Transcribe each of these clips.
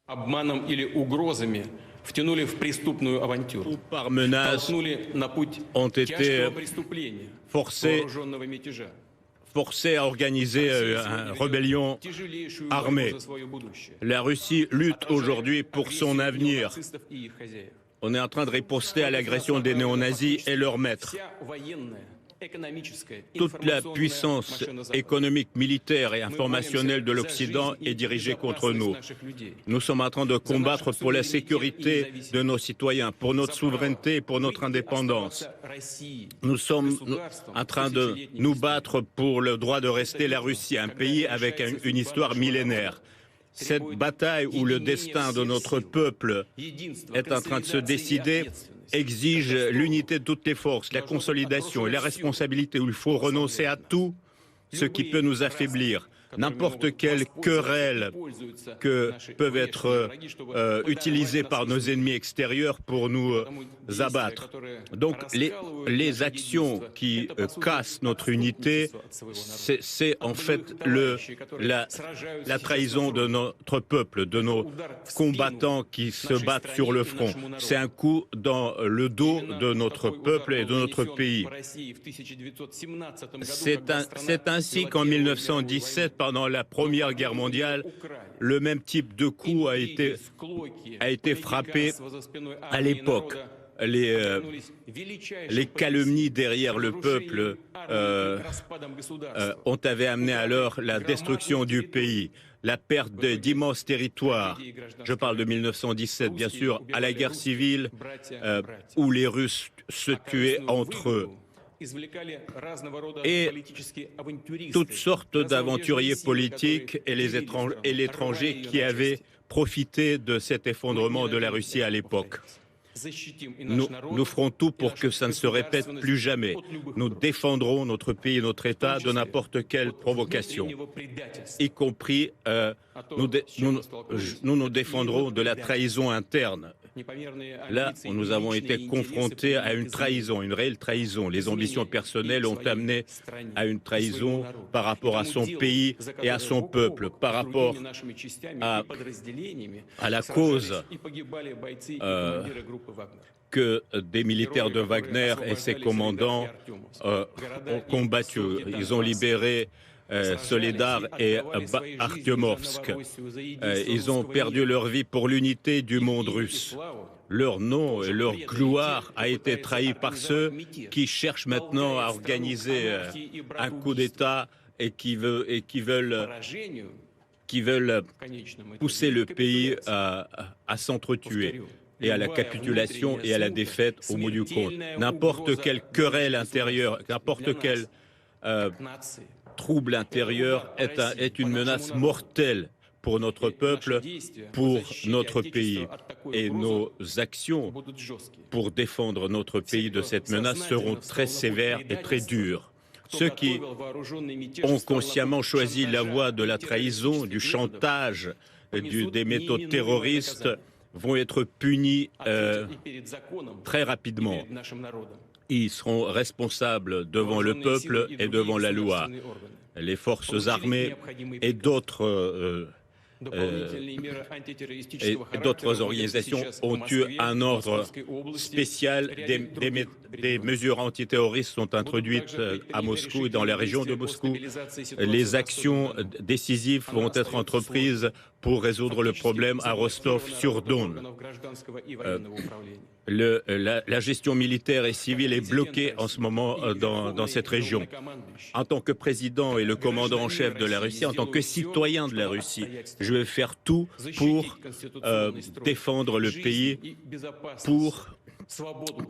обманом или угрозами втянули в преступную авантюру, ou par menaces толкнули на путь ont été тяжкого преступления, forcés вооруженного мятежа, à organiser une rébellion тяжелейшую armée. борьбу за свое будущее. La Russie lutte aujourd'hui pour son Агрессию avenir. неонацистов и их хозяев. On est en train de riposter à l'agression des néo-nazis et leurs maîtres. Вся военная, экономическая, Toute la информационная puissance машина Запада. économique, militaire et Мы informationnelle de боремся за l'Occident жизнь и est dirigée contre безопасность nous. наших людей. Nous sommes en train de combattre pour la sécurité de nos citoyens, pour notre souveraineté et pour notre indépendance. Nous sommes en train de nous battre pour le droit de rester la Russie, un pays avec une histoire millénaire. Cette bataille où le destin de notre peuple est en train de se décider exige l'unité de toutes les forces, la consolidation et la responsabilité, où il faut renoncer à tout ce qui peut nous affaiblir. N'importe quelle querelle que peuvent être utilisées par nos ennemis extérieurs pour nous abattre. Donc les actions qui cassent notre unité, c'est en fait la trahison de notre peuple, de nos combattants qui se battent sur le front. C'est un coup dans le dos de notre peuple et de notre pays. C'est ainsi qu'en 1917, pendant la Première Guerre mondiale, le même type de coup a été frappé à l'époque. Les calomnies derrière le peuple avaient amené alors la destruction du pays, la perte d'immenses territoires. Je parle de 1917, bien sûr, à la guerre civile où les Russes se tuaient entre eux. Et toutes sortes d'aventuriers politiques et l'étranger qui avaient profité de cet effondrement de la Russie à l'époque. Nous ferons tout pour que ça ne se répète plus jamais. Nous défendrons notre pays et notre État de n'importe quelle provocation, y compris nous défendrons de la trahison interne. Là, nous avons été confrontés à une trahison, une réelle trahison. Les ambitions personnelles ont amené à une trahison par rapport à son pays et à son peuple, par rapport à la cause que des militaires de Wagner et ses commandants ont combattu. Ils ont libéré Soledar et Artyomovsk. Ils ont perdu leur vie pour l'unité du monde russe. Leur nom et leur gloire a été trahi par ceux qui cherchent maintenant à organiser un coup d'État et qui veulent pousser le pays à s'entretuer et à la capitulation et à la défaite au bout du compte. N'importe quelle querelle intérieure, n'importe quel trouble intérieur est une menace mortelle pour notre peuple, pour notre pays. Et nos actions pour défendre notre pays de cette menace seront très sévères et très dures. Ceux qui ont consciemment choisi la voie de la trahison, du chantage, des méthodes terroristes vont être punis très rapidement. Ils seront responsables devant le peuple et devant la loi. Les forces armées et d'autres organisations ont eu un ordre spécial. Des mesures antiterroristes sont introduites à Moscou et dans la région de Moscou. Les actions décisives vont être entreprises pour résoudre le problème à Rostov-sur-Don. La gestion militaire et civile est bloquée en ce moment dans cette région. En tant que président et le commandant en chef de la Russie, en tant que citoyen de la Russie, je vais faire tout pour défendre le pays, pour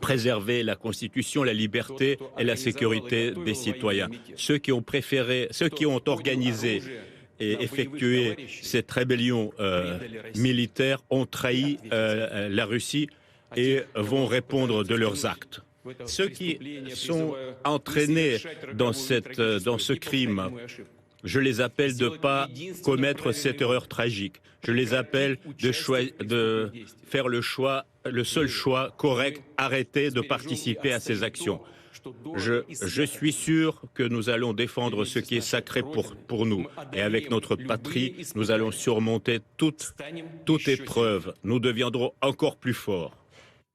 préserver la Constitution, la liberté et la sécurité des citoyens. Ceux qui ont organisé et effectué cette rébellion militaire ont trahi la Russie et vont répondre de leurs actes. Ceux qui sont entraînés dans ce crime, je les appelle de ne pas commettre cette erreur tragique. Je les appelle de faire le seul choix correct, arrêter de participer à ces actions. Je suis sûr que nous allons défendre ce qui est sacré pour nous. Et avec notre patrie, nous allons surmonter toute épreuve. Nous deviendrons encore plus forts.